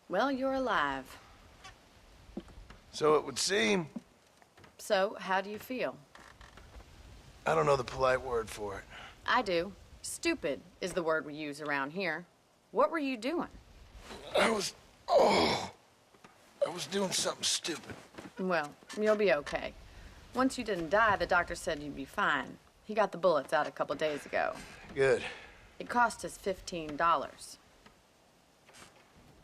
Well, you're alive. So it would seem. So, how do you feel? I don't know the polite word for it. I do. Stupid is the word we use around here. What were you doing? I was doing something stupid. Well, you'll be okay. Once you didn't die, the doctor said you'd be fine. He got the bullets out a couple days ago. Good. It cost us $15.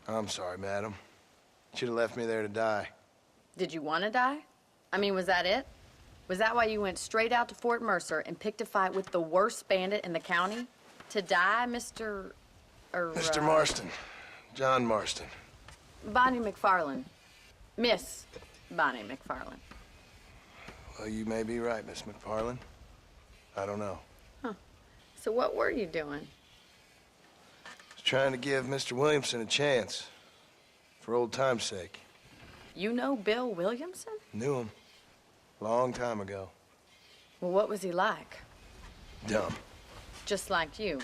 I'm sorry, madam. Should have left me there to die. Did you want to die? I mean, was that it? Was that why you went straight out to Fort Mercer and picked a fight with the worst bandit in the county? To die, Mr. Mr. Marston. John Marston. Bonnie McFarlane. Miss Bonnie McFarlane. Well, you may be right, Miss McFarlane. I don't know. Huh. So what were you doing? I was trying to give Mr. Williamson a chance. For old time's sake. You know Bill Williamson? Knew him. Long time ago. Well, what was he like? Dumb. Just like you.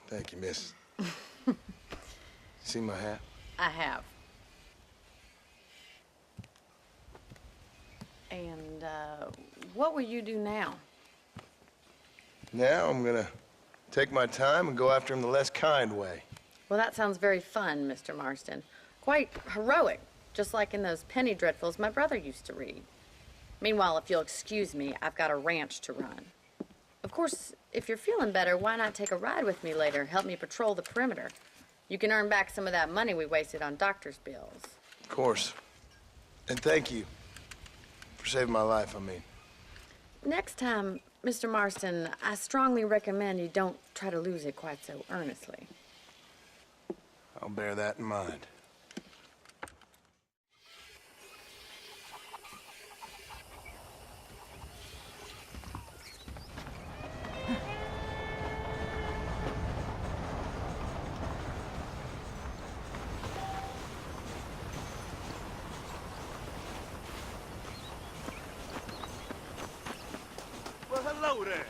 Thank you, miss. See my hat? I have. And, what will you do now? Now I'm gonna take my time and go after him the less kind way. Well, that sounds very fun, Mr. Marston. Quite heroic, just like in those penny dreadfuls my brother used to read. Meanwhile, if you'll excuse me, I've got a ranch to run. Of course, if you're feeling better, why not take a ride with me later? Help me patrol the perimeter. You can earn back some of that money we wasted on doctor's bills. Of course. And thank you for saving my life, I mean. Next time, Mr. Marston, I strongly recommend you don't try to lose it quite so earnestly. I'll bear that in mind. Well, hello there.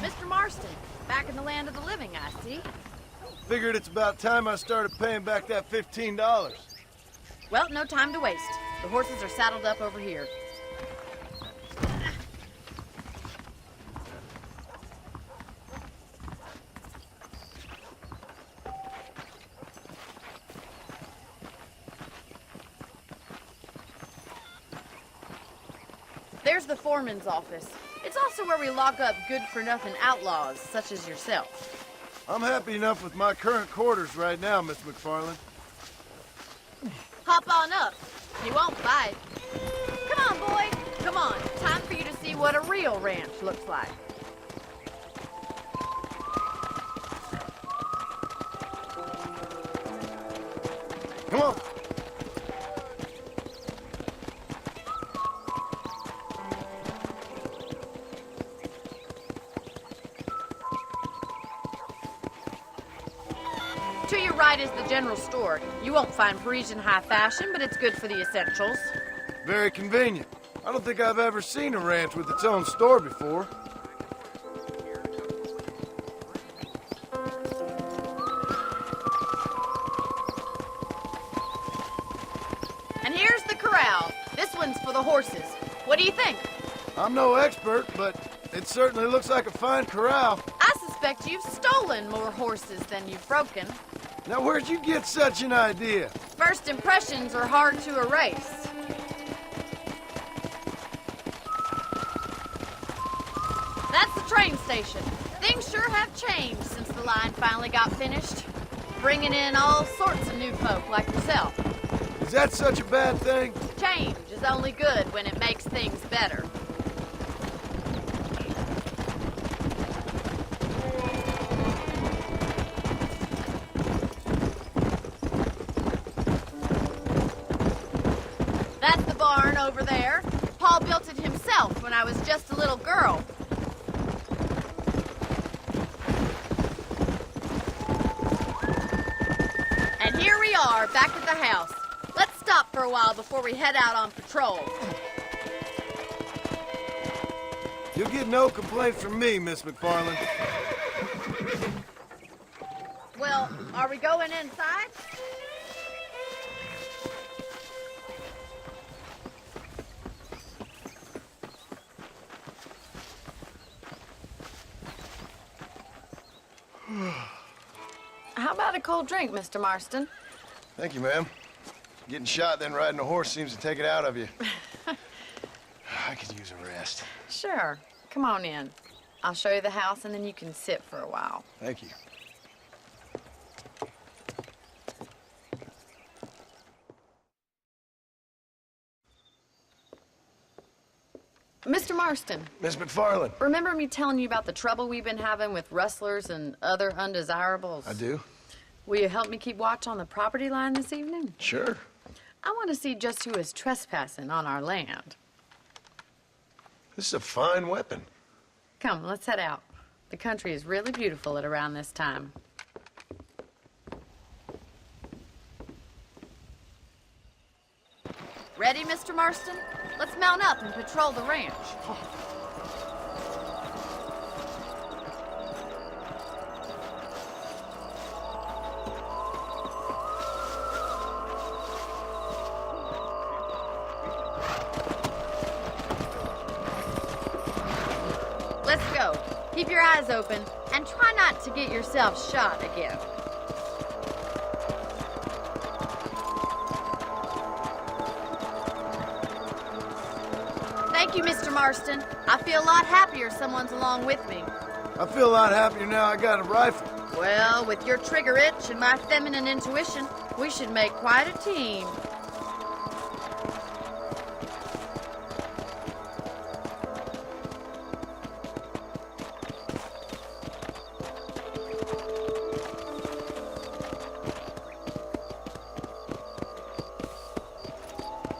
Mr. Marston, back in the land of the living, I see. Figured it's about time I started paying back that $15. Well, no time to waste. The horses are saddled up over here. There's the foreman's office. It's also where we lock up good-for-nothing outlaws, such as yourself. I'm happy enough with my current quarters right now, Miss McFarlane. Hop on up. You won't bite. Come on, boy. Come on. Time for you to see what a real ranch looks like. Come on. To your right is the general store. You won't find Parisian high fashion, but it's good for the essentials. Very convenient. I don't think I've ever seen a ranch with its own store before. And here's the corral. This one's for the horses. What do you think? I'm no expert, but it certainly looks like a fine corral. I suspect you've stolen more horses than you've broken. Now, where'd you get such an idea? First impressions are hard to erase. That's the train station. Things sure have changed since the line finally got finished. Bringing in all sorts of new folk like yourself. Is that such a bad thing? Change is only good when it makes things better. over there. Paul built it himself when I was just a little girl. And here we are, back at the house. Let's stop for a while before we head out on patrol. You'll get no complaints from me, Miss McFarlane. Well, are we going inside? How about a cold drink, Mr. Marston? Thank you, ma'am. Getting shot, then riding a horse seems to take it out of you. I could use a rest. Sure. Come on in. I'll show you the house, and then you can sit for a while. Thank you. Mr. Marston, Miss McFarlane. remember me telling you about the trouble we've been having with rustlers and other undesirables? I do? Will you help me keep watch on the property line this evening? Sure. I want to see just who is trespassing on our land. This is a fine weapon. Come, let's head out. The country is really beautiful at around this time. Ready, Mr. Marston? Let's mount up and patrol the ranch. Let's go. Keep your eyes open and try not to get yourself shot again. Thank you, Mr. Marston. I feel a lot happier someone's along with me. I feel a lot happier now I got a rifle. Well, with your trigger itch and my feminine intuition, we should make quite a team.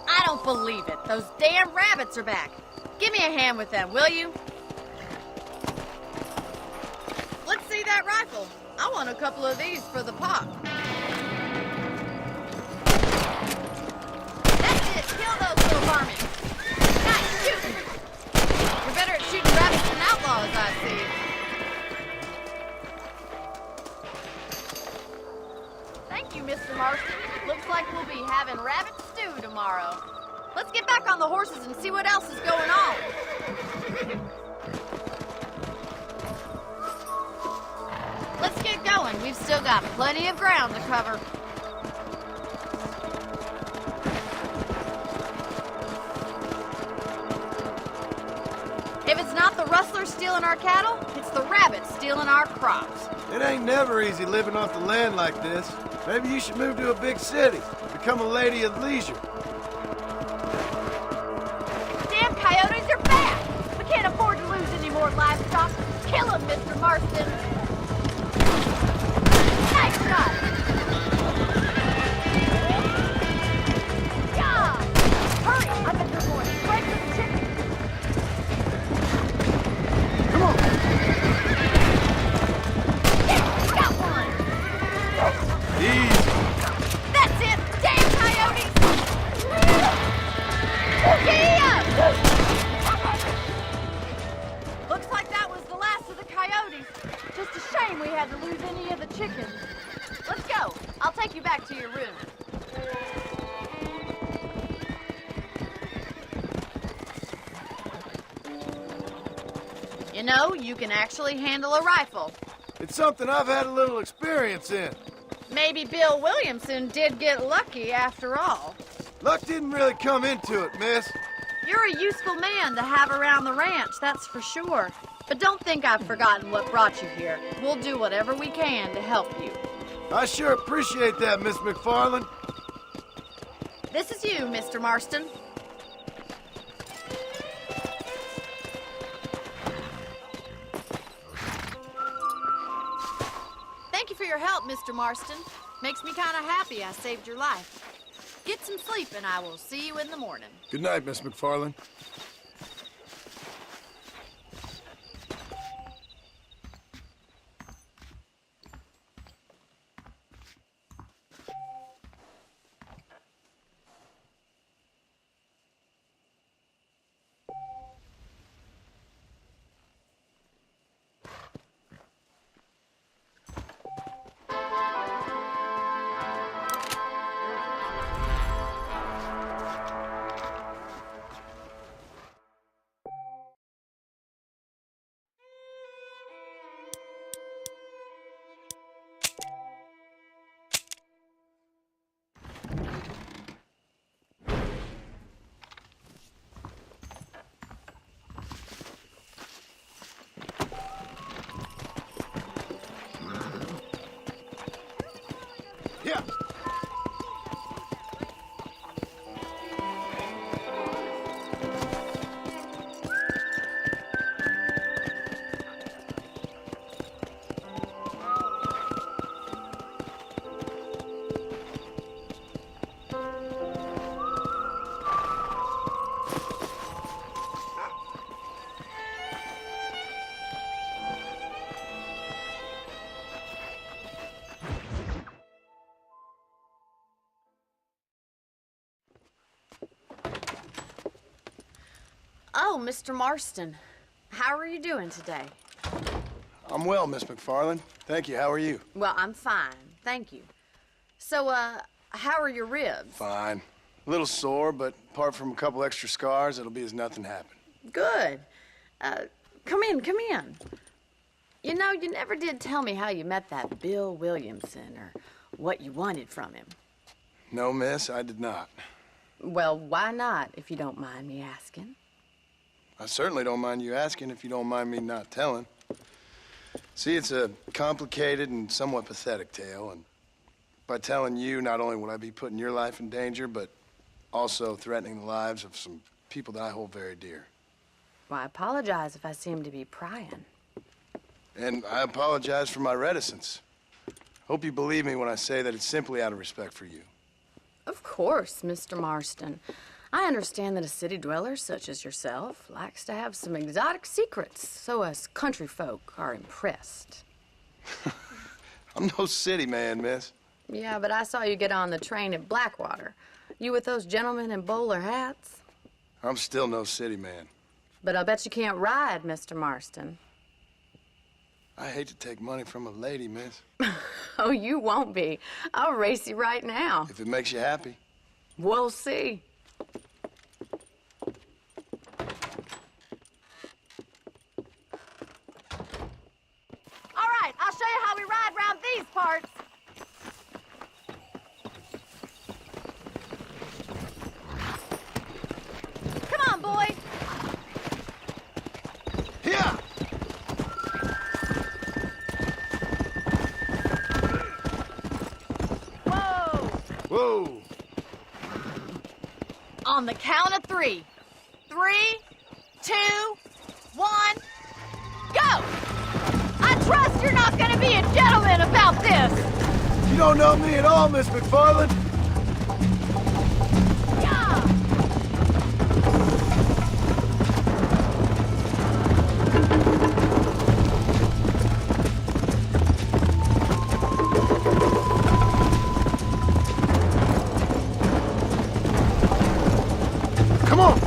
I don't believe it. Those damn rabbits are back. Give me a hand with them, will you? Let's see that rifle. I want a couple of these for the pop. That's it. Kill those little varmints. Nice shooting. You're better at shooting rabbits than outlaws, I see. Thank you, Mr. Marston. Looks like we'll be having rabbit stew tomorrow. Let's get back on the horses and see what else is going on. Let's get going. We've still got plenty of ground to cover. If it's not the rustlers stealing our cattle, it's the rabbits stealing our crops. It ain't never easy living off the land like this. Maybe you should move to a big city. Become a lady of leisure. Damn coyotes are back! We can't afford to lose any more livestock. Kill them, Mr. Marston. Nice shot! Yeah! Hurry! I bet they're going straight to the chicken. Come on! Yeah, got one! Easy. That's it! Damn coyotes! Yeah! Looks like that was the last of the coyotes. Just a shame we had to lose any of the chickens. Let's go. I'll take you back to your room. You know, you can actually handle a rifle. It's something I've had a little experience in. Maybe Bill Williamson did get lucky after all. Luck didn't really come into it, miss. You're a useful man to have around the ranch, that's for sure. But don't think I've forgotten what brought you here. We'll do whatever we can to help you. I sure appreciate that, Miss McFarlane. This is you, Mr. Marston. Thank you for your help, Mr. Marston. Makes me kind of happy I saved your life. Get some sleep, and I will see you in the morning. Good night, Miss McFarlane. Yeah. Oh, Mr. Marston. How are you doing today? I'm well, Miss McFarlane. Thank you. How are you? Well, I'm fine. Thank you. So, how are your ribs? Fine. A little sore, but apart from a couple extra scars, it'll be as nothing happened. Good. Come in, come in. You know, you never did tell me how you met that Bill Williamson or what you wanted from him. No, miss, I did not. Well, why not, if you don't mind me asking? I certainly don't mind you asking if you don't mind me not telling. See, it's a complicated and somewhat pathetic tale, and by telling you, not only would I be putting your life in danger, but also threatening the lives of some people that I hold very dear. Well, I apologize if I seem to be prying. And I apologize for my reticence. Hope you believe me when I say that it's simply out of respect for you. Of course, Mr. Marston. I understand that a city dweller such as yourself likes to have some exotic secrets, so us country folk are impressed. I'm no city man, miss. Yeah, but I saw you get on the train at Blackwater. You with those gentlemen in bowler hats? I'm still no city man. But I bet you can't ride, Mr. Marston. I hate to take money from a lady, miss. Oh, you won't be. I'll race you right now. If it makes you happy. We'll see. All right, I'll show you how we ride around these parts. Come on, boy. Yeah! Whoa. Whoa! On the count of 3. 3, 2, 1, go! I trust you're not gonna be a gentleman about this. You don't know me at all, Miss McFarlane. Yeah! Come on.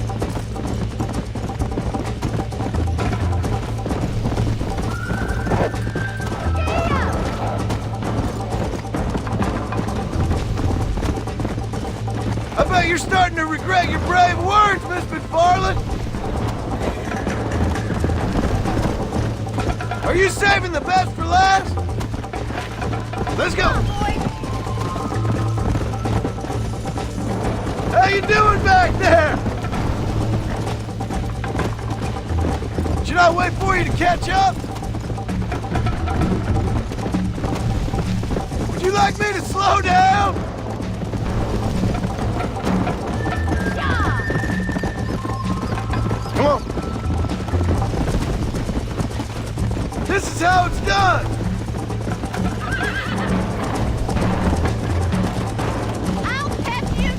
I bet you're starting to regret your brave words, Miss McFarlane. Are you saving the best for last? Let's go. How you doing back there? Should I wait for you to catch up? Would you like me to slow down? Come on. This is how it's done. I'll catch you,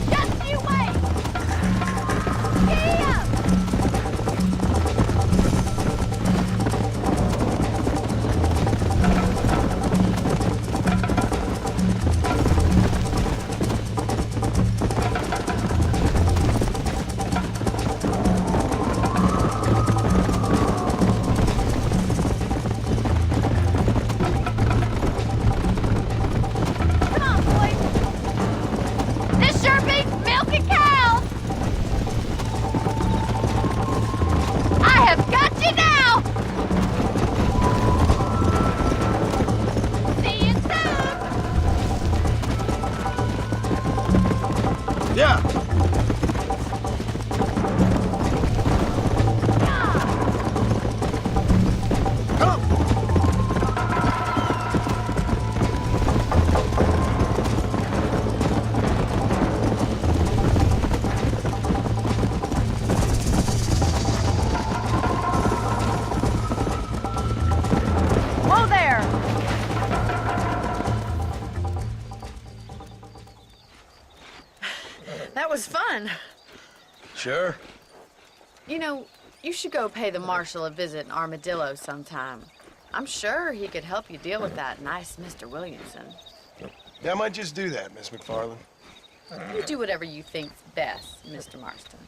That was fun. Sure. You know, you should go pay the marshal a visit in Armadillo sometime. I'm sure he could help you deal with that nice Mr. Williamson. Yeah, I might just do that, Miss McFarlane. You do whatever you think's best, Mr. Marston.